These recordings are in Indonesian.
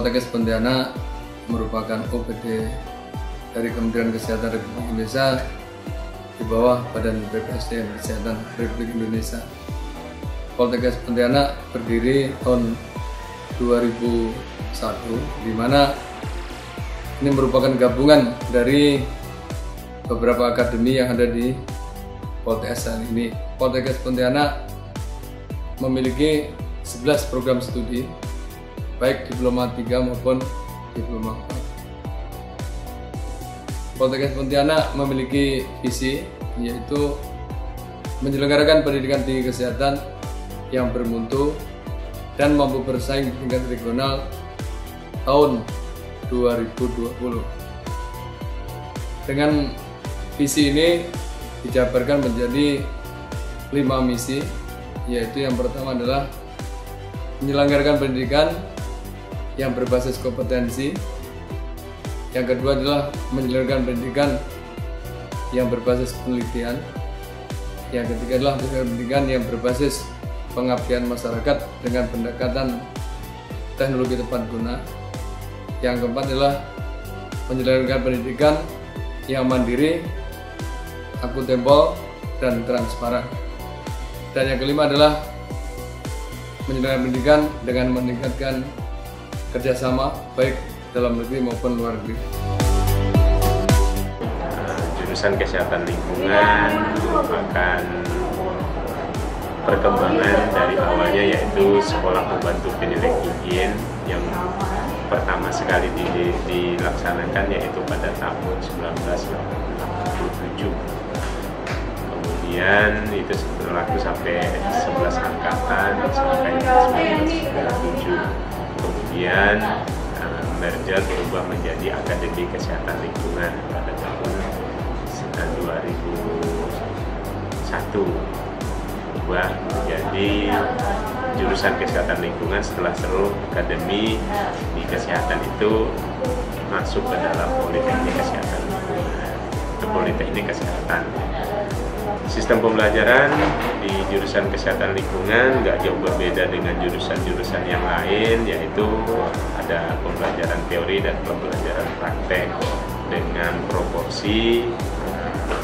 Poltekkes Pontianak merupakan OPD dari Kementerian Kesehatan Republik Indonesia di bawah Badan BPSDM Kesehatan Republik Indonesia. Poltekkes Pontianak berdiri tahun 2001, di mana ini merupakan gabungan dari beberapa akademi yang ada di Poltekkes ini. Poltekkes Pontianak memiliki 11 program studi, baik diploma 3 maupun diploma 4. Poltekkes Pontianak memiliki visi, yaitu menyelenggarakan pendidikan tinggi kesehatan yang bermutu dan mampu bersaing di tingkat regional tahun 2020. Dengan visi ini dijabarkan menjadi 5 misi, yaitu yang pertama adalah menyelenggarakan pendidikan yang berbasis kompetensi. Yang kedua adalah menyelenggarakan pendidikan yang berbasis penelitian. Yang ketiga adalah pendidikan yang berbasis pengabdian masyarakat dengan pendekatan teknologi tepat guna. Yang keempat adalah menyelenggarakan pendidikan yang mandiri, akuntabel, dan transparan. Dan yang kelima adalah menyelenggarakan pendidikan dengan meningkatkan kerjasama baik dalam negeri maupun luar negeri. Jurusan kesehatan lingkungan merupakan perkembangan dari awalnya, yaitu sekolah pembantu penyelidik higien yang pertama sekali dilaksanakan yaitu pada tahun 1987. Kemudian itu berlaku sampai 11 angkatan sampai 1997. Kemudian merger berubah menjadi Akademi Kesehatan Lingkungan pada tahun 2001, berubah menjadi jurusan kesehatan lingkungan setelah seluruh akademi di kesehatan itu masuk ke dalam Politeknik Kesehatan Lingkungan, ke Politeknik Kesehatan. Sistem pembelajaran di jurusan kesehatan lingkungan nggak jauh berbeda dengan jurusan-jurusan yang lain, yaitu ada pembelajaran teori dan pembelajaran praktek dengan proporsi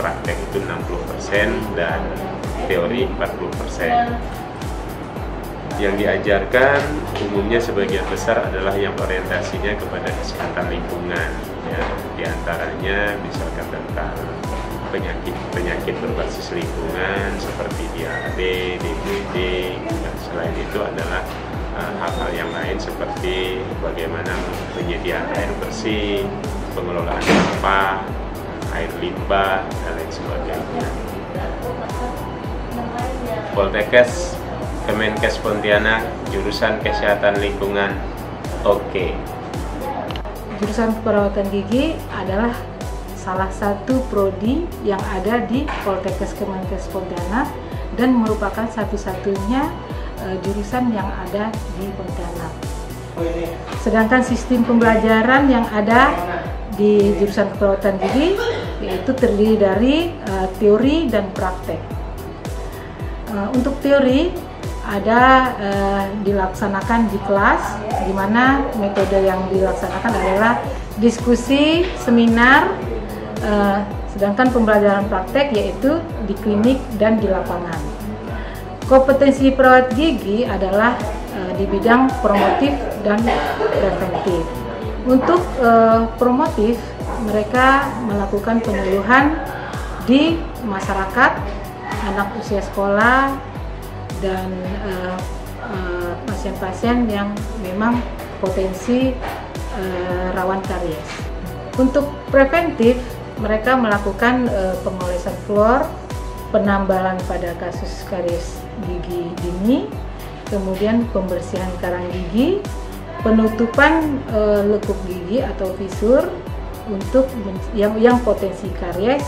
praktek itu 60% dan teori 40%. Yang diajarkan umumnya sebagian besar adalah yang orientasinya kepada kesehatan lingkungan, ya, diantaranya misalkan tentang penyakit berbasis lingkungan seperti diare, DBD, dan selain itu adalah hal-hal yang lain seperti bagaimana penyediaan air bersih, pengelolaan sampah, air limbah, dan lain sebagainya. Poltekkes Kemenkes Pontianak, jurusan kesehatan lingkungan, oke. Jurusan keperawatan gigi adalah salah satu prodi yang ada di Poltekkes Kemenkes Pontianak dan merupakan satu-satunya jurusan yang ada di Pontianak. Sedangkan sistem pembelajaran yang ada di jurusan keperawatan gigi yaitu terdiri dari teori dan praktek. Untuk teori ada dilaksanakan di kelas, di mana metode yang dilaksanakan adalah diskusi, seminar, sedangkan pembelajaran praktek yaitu di klinik dan di lapangan. Kompetensi perawat gigi adalah di bidang promotif dan preventif. Untuk promotif, mereka melakukan penyuluhan di masyarakat, anak usia sekolah, dan pasien-pasien yang memang potensi rawan karies. Untuk preventif, mereka melakukan pengolesan fluor, penambalan pada kasus karies gigi dini, kemudian pembersihan karang gigi, penutupan lekuk gigi atau fisur untuk yang potensi karies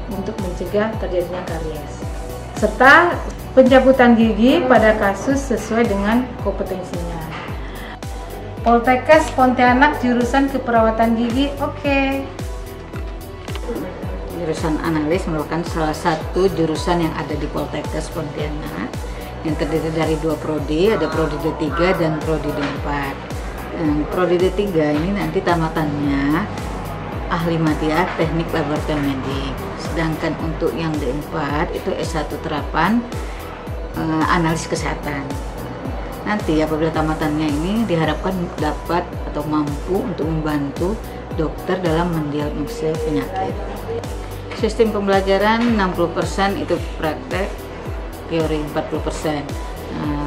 untuk mencegah terjadinya karies, serta pencabutan gigi pada kasus sesuai dengan kompetensinya. Poltekkes Pontianak jurusan keperawatan gigi, oke. Jurusan analis merupakan salah satu jurusan yang ada di Poltekkes Pontianak yang terdiri dari 2 prodi, ada prodi D3 dan prodi D4. Prodi D3 ini nanti tamatannya ahli matiah teknik laboratorium medik. Sedangkan untuk yang D4 itu S1 terapan analis kesehatan. Nanti apabila tamatannya ini diharapkan dapat atau mampu untuk membantu dokter dalam mendiagnosis penyakit. Sistem pembelajaran 60% itu praktek, teori 40%.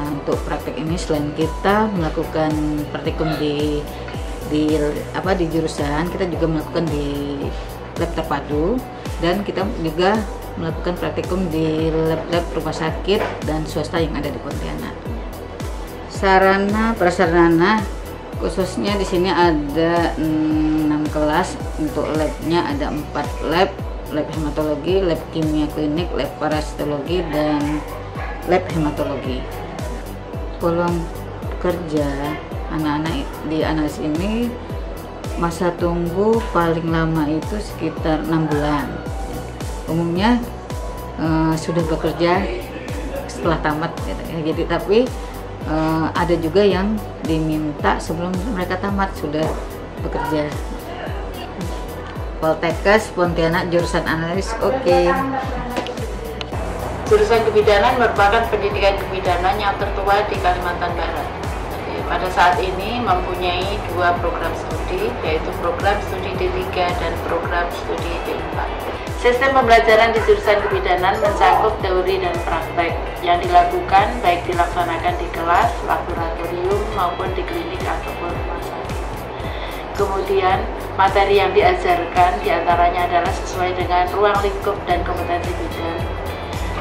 Untuk praktek ini selain kita melakukan praktikum di jurusan, kita juga melakukan di lab terpadu, dan kita juga melakukan praktikum di lab rumah sakit dan swasta yang ada di Pontianak. Sarana prasarana khususnya di sini ada 6 kelas. Untuk labnya ada 4 lab hematologi, lab kimia klinik, lab parasitologi, dan lab hematologi. Peluang kerja anak-anak di analis ini masa tunggu paling lama itu sekitar 6 bulan. Umumnya sudah bekerja setelah tamat gitu ya. Jadi tapi ada juga yang diminta sebelum mereka tamat sudah bekerja. Poltekkes Pontianak jurusan analis, oke. Jurusan kebidanan merupakan pendidikan kebidanan yang tertua di Kalimantan Barat. Jadi, pada saat ini mempunyai 2 program studi, yaitu program studi D3 dan program studi D4. Sistem pembelajaran di jurusan kebidanan mencakup teori dan praktek yang dilakukan baik dilaksanakan di kelas, laboratorium maupun di klinik ataupun rumah sakit. Kemudian materi yang diajarkan diantaranya adalah sesuai dengan ruang lingkup dan kompetensi bidang.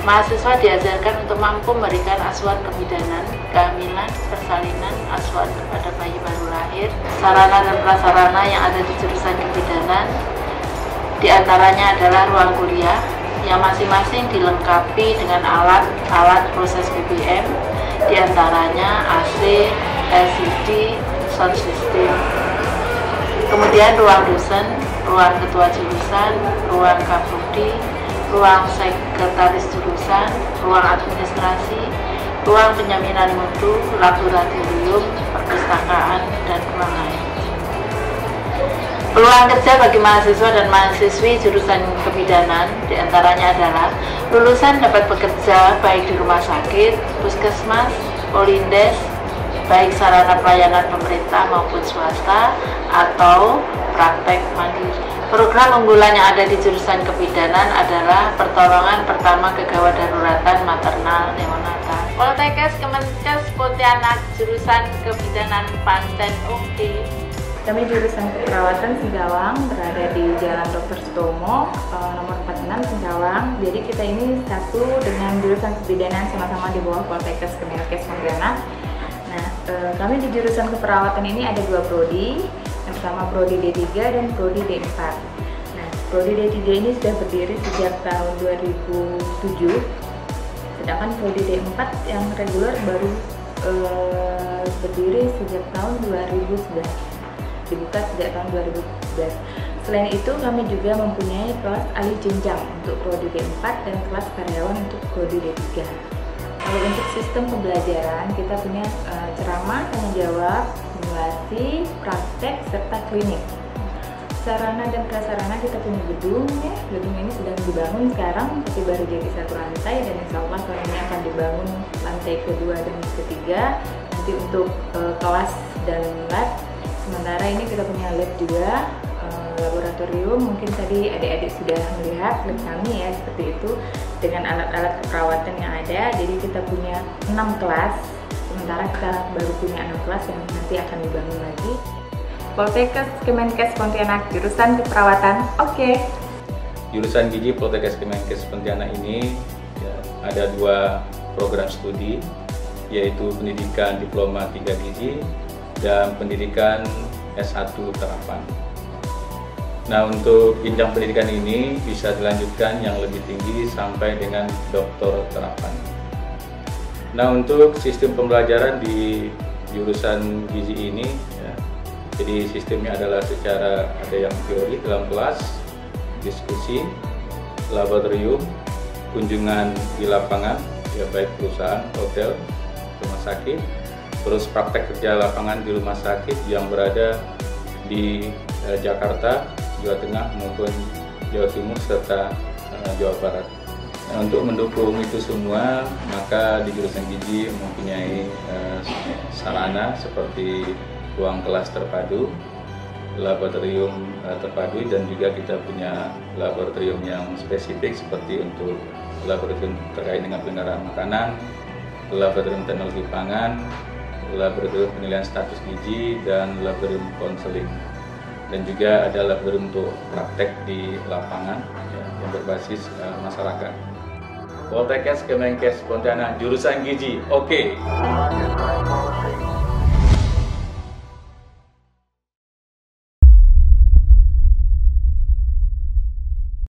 Mahasiswa diajarkan untuk mampu memberikan asuhan kebidanan, kehamilan, persalinan, asuhan kepada bayi baru lahir. Sarana dan prasarana yang ada di jurusan kebidanan diantaranya adalah ruang kuliah yang masing-masing dilengkapi dengan alat proses BBM, diantaranya AC, LCD, sound system. Kemudian ruang dosen, ruang ketua jurusan, ruang kaprodi, ruang sekretaris jurusan, ruang administrasi, ruang penjaminan mutu, laboratorium, perpustakaan, dan ruang lain. Peluang kerja bagi mahasiswa dan mahasiswi jurusan kebidanan diantaranya adalah lulusan dapat bekerja baik di rumah sakit, puskesmas, polindes, baik sarana pelayanan pemerintah maupun swasta, atau praktek mandiri. Program unggulan yang ada di jurusan kebidanan adalah pertolongan pertama kegawat daruratan maternal neonatal. Poltekkes Kemenkes Pontianak jurusan kebidanan Panten Ungki. Kami jurusan keperawatan Singkawang, berada di Jalan Dr. Sutomo, nomor 46 Singkawang. Jadi kita ini satu dengan jurusan kebidanan sama-sama di bawah Poltekkes Kemenkes Pontianak. Nah, kami di jurusan keperawatan ini ada 2 prodi. Yang pertama prodi D3 dan prodi D4. Nah, prodi D3 ini sudah berdiri sejak tahun 2007. Sedangkan prodi D4 yang reguler baru berdiri sejak tahun 2011. Dibuka sejak tahun 2011. Selain itu, kami juga mempunyai kelas alih jenjang untuk prodi D4 dan kelas karyawan untuk prodi D3. Kalau untuk sistem pembelajaran, kita punya ceramah, tanya jawab, simulasi, praktek, serta klinik. Sarana dan prasarana kita punya gedung ya. Gedung ini sedang dibangun sekarang, tapi baru jadi 1 lantai, dan insya Allah tahun ini akan dibangun lantai kedua dan ketiga. Nanti untuk kelas dan lab. Sementara ini kita punya lab juga, laboratorium. Mungkin tadi adik-adik sudah melihat lab kami ya, seperti itu, dengan alat-alat keperawatan yang ada. Jadi kita punya 6 kelas, sementara kita baru punya 6 kelas yang nanti akan dibangun lagi. Poltekkes Kemenkes Pontianak jurusan keperawatan, oke. Jurusan gizi Poltekkes Kemenkes Pontianak ini ya, ada 2 program studi, yaitu pendidikan diploma 3 gizi dan pendidikan S1 terapan. Nah, untuk jenjang pendidikan ini bisa dilanjutkan yang lebih tinggi sampai dengan doktor terapan. Nah, untuk sistem pembelajaran di jurusan gizi ini ya, jadi sistemnya adalah secara ada yang teori dalam kelas, diskusi, laboratorium, kunjungan di lapangan ya, baik perusahaan, hotel, rumah sakit, terus praktek kerja lapangan di rumah sakit yang berada di Jakarta, Jawa Tengah maupun Jawa Timur serta Jawa Barat. Nah, untuk mendukung itu semua, maka di jurusan gizi mempunyai sarana seperti ruang kelas terpadu, laboratorium terpadu, dan juga kita punya laboratorium yang spesifik seperti untuk laboratorium terkait dengan pengenalan makanan, laboratorium teknologi pangan, laboratorium penilaian status gizi, dan laboratorium konseling. Dan juga ada laboratorium untuk praktek di lapangan ya, yang berbasis masyarakat. Poltekkes Kemenkes Pontianak jurusan gizi, oke.